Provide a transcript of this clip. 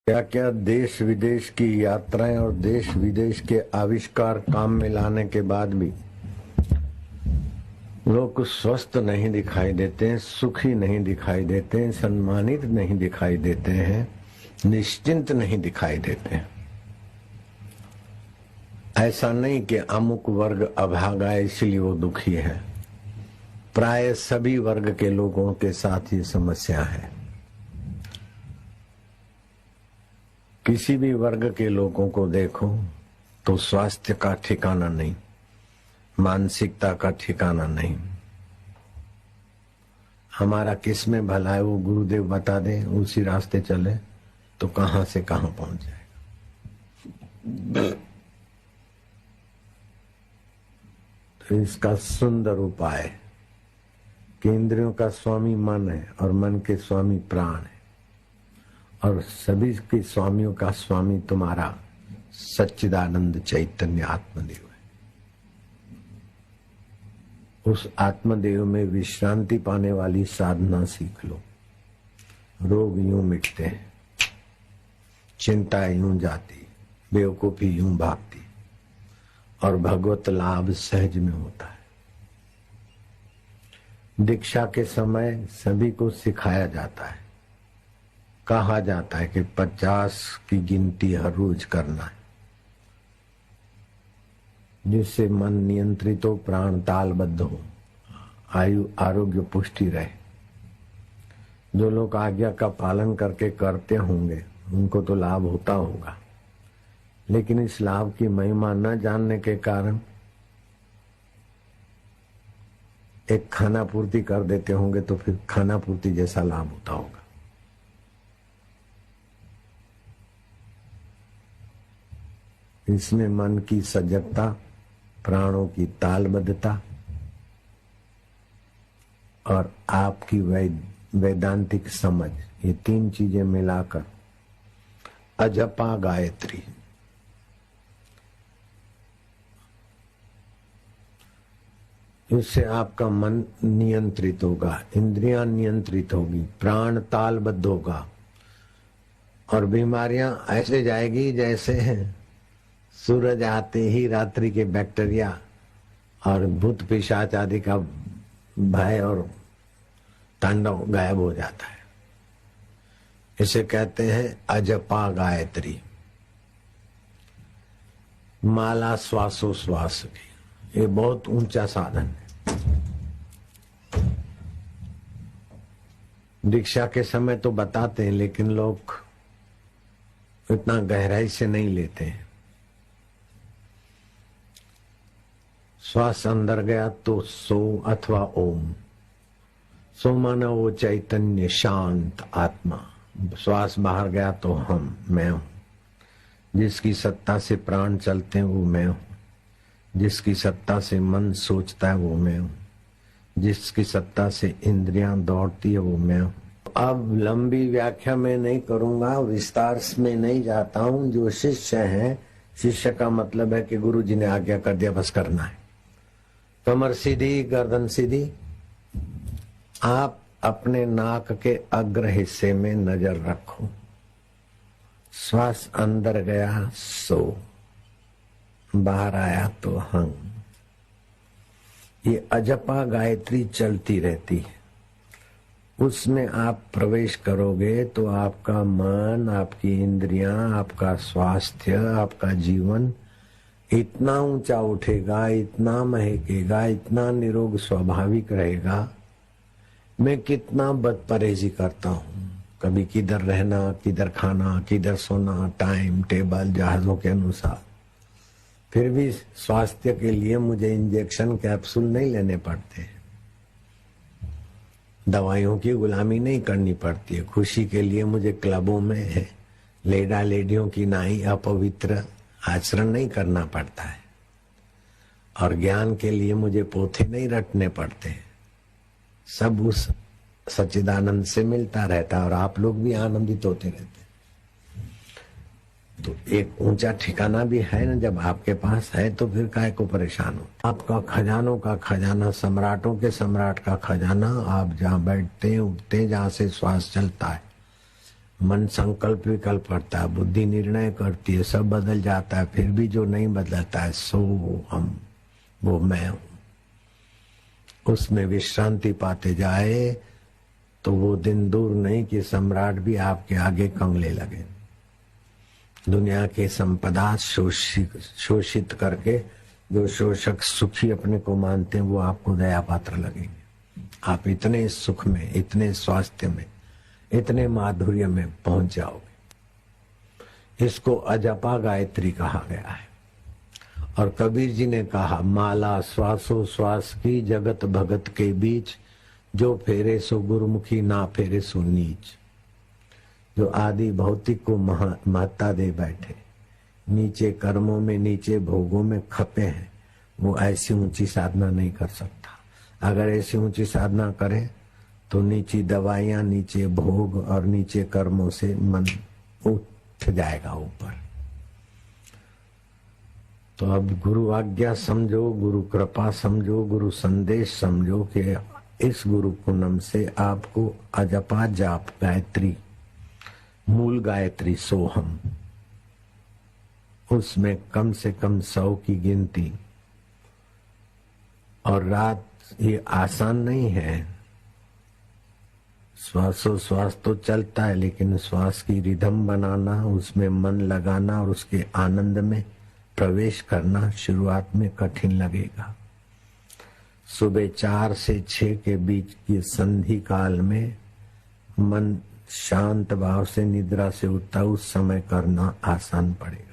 क्या क्या देश विदेश की यात्राएं और देश विदेश के आविष्कार काम में लाने के बाद भी लोग स्वस्थ नहीं दिखाई देते हैं, सुखी नहीं दिखाई देते हैं, सम्मानित नहीं दिखाई देते हैं, निश्चिंत नहीं दिखाई देते हैं। ऐसा नहीं कि अमुक वर्ग अभागा है इसलिए वो दुखी है। प्राय सभी वर्ग के लोगों के साथ ये समस्या है। किसी भी वर्ग के लोगों को देखो तो स्वास्थ्य का ठिकाना नहीं, मानसिकता का ठिकाना नहीं। हमारा किस में भला है वो गुरुदेव बता दे, उसी रास्ते चले तो कहां से कहां पहुंच जाएगा। तो इसका सुंदर उपाय कि इंद्रियों का स्वामी मन है और मन के स्वामी प्राण है और सभी के स्वामियों का स्वामी तुम्हारा सच्चिदानंद चैतन्य आत्मदेव है। उस आत्मदेव में विश्रांति पाने वाली साधना सीख लो। रोग यूं मिटते हैं, चिंता यूं जाती, बेवकूफी यूं भागती और भगवत लाभ सहज में होता है। दीक्षा के समय सभी को सिखाया जाता है, कहा जाता है कि 50 की गिनती हर रोज करना है, जिससे मन नियंत्रित हो, प्राण तालबद्ध हो, आयु आरोग्य पुष्टि रहे। जो लोग आज्ञा का पालन करके करते होंगे उनको तो लाभ होता होगा, लेकिन इस लाभ की महिमा न जानने के कारण एक खाना पूर्ति कर देते होंगे तो फिर खाना पूर्ति जैसा लाभ होता होगा। इसमें मन की सजगता, प्राणों की तालबद्धता और आपकी वैदांतिक समझ, ये 3 चीजें मिलाकर अजपा गायत्री, इससे आपका मन नियंत्रित होगा, इंद्रियां नियंत्रित होगी, प्राण तालबद्ध होगा और बीमारियां ऐसे जाएगी जैसे सूरज आते ही रात्रि के बैक्टीरिया और भूत पिशाच आदि का भय और तांडव गायब हो जाता है। इसे कहते हैं अजपा गायत्री। माला श्वासोश्वास की, ये बहुत ऊंचा साधन है। दीक्षा के समय तो बताते हैं लेकिन लोग इतना गहराई से नहीं लेते हैं। श्वास अंदर गया तो सो अथवा ओम। सो माना वो चैतन्य शांत आत्मा। श्वास बाहर गया तो हम, मैं हूं। जिसकी सत्ता से प्राण चलते हैं वो मैं हूं। जिसकी सत्ता से मन सोचता है वो मैं हूं। जिसकी सत्ता से इंद्रियां दौड़ती है वो मैं हूं। अब लंबी व्याख्या में नहीं करूंगा, विस्तार में नहीं जाता हूं। जो शिष्य है, शिष्य का मतलब है कि गुरु जी ने आज्ञा कर दिया, बस करना है। कमर सीधी, गर्दन सीधी। आप अपने नाक के अग्र हिस्से में नजर रखो। श्वास अंदर गया सो, बाहर आया तो हम। ये अजपा गायत्री चलती रहती है। उसमें आप प्रवेश करोगे तो आपका मन, आपकी इंद्रियां, आपका स्वास्थ्य, आपका जीवन इतना ऊंचा उठेगा, इतना महकेगा, इतना निरोग स्वाभाविक रहेगा। मैं कितना बदपरहेजी करता हूँ, कभी किधर रहना, किधर खाना, किधर सोना, टाइम टेबल जहाजों के अनुसार। फिर भी स्वास्थ्य के लिए मुझे इंजेक्शन कैप्सूल नहीं लेने पड़ते, दवाइयों की गुलामी नहीं करनी पड़ती है। खुशी के लिए मुझे क्लबों में लेडा लेडियों की नाई अपवित्र आचरण नहीं करना पड़ता है और ज्ञान के लिए मुझे पोथे नहीं रटने पड़ते। सब उस सच्चिदानंद से मिलता रहता है और आप लोग भी आनंदित होते रहते। तो एक ऊंचा ठिकाना भी है ना, जब आपके पास है तो फिर काहे को परेशान हो। आपका खजानों का खजाना, सम्राटों के सम्राट का खजाना, आप जहाँ बैठते हैं, उठते हैं, जहाँ से श्वास चलता है मन संकल्प विकल्प करता है, बुद्धि निर्णय करती है, सब बदल जाता है, फिर भी जो नहीं बदलता है सो हम, वो मैं हूं। उसमें विश्रांति पाते जाए तो वो दिन दूर नहीं कि सम्राट भी आपके आगे कंगले लगे। दुनिया के संपदा शोषित करके जो शोषक सुखी अपने को मानते हैं वो आपको दया पात्र लगेंगे। आप इतने सुख में, इतने स्वास्थ्य में, इतने माधुर्य में पहुंच जाओगे। इसको अजपा गायत्री कहा गया है। और कबीर जी ने कहा, माला श्वासो श्वास की जगत भगत के बीच, जो फेरे सो गुरुमुखी ना फेरे सो नीच। जो आदि भौतिक को महत्ता दे बैठे, नीचे कर्मों में, नीचे भोगों में खपे हैं, वो ऐसी ऊंची साधना नहीं कर सकता। अगर ऐसी ऊंची साधना करे तो नीची दवाइयां, नीचे भोग और नीचे कर्मों से मन उठ जाएगा ऊपर। तो अब गुरु आज्ञा समझो, गुरु कृपा समझो, गुरु संदेश समझो कि इस गुरु पूनम से आपको अजपा जाप गायत्री, मूल गायत्री सोहम, उसमें कम से कम 100 की गिनती। और रात ये आसान नहीं है। श्वासोश्वास तो चलता है, लेकिन श्वास की रिदम बनाना, उसमें मन लगाना और उसके आनंद में प्रवेश करना शुरुआत में कठिन लगेगा। सुबह 4 से 6 के बीच की संधि काल में मन शांत भाव से निद्रा से उठता, उस समय करना आसान पड़ेगा।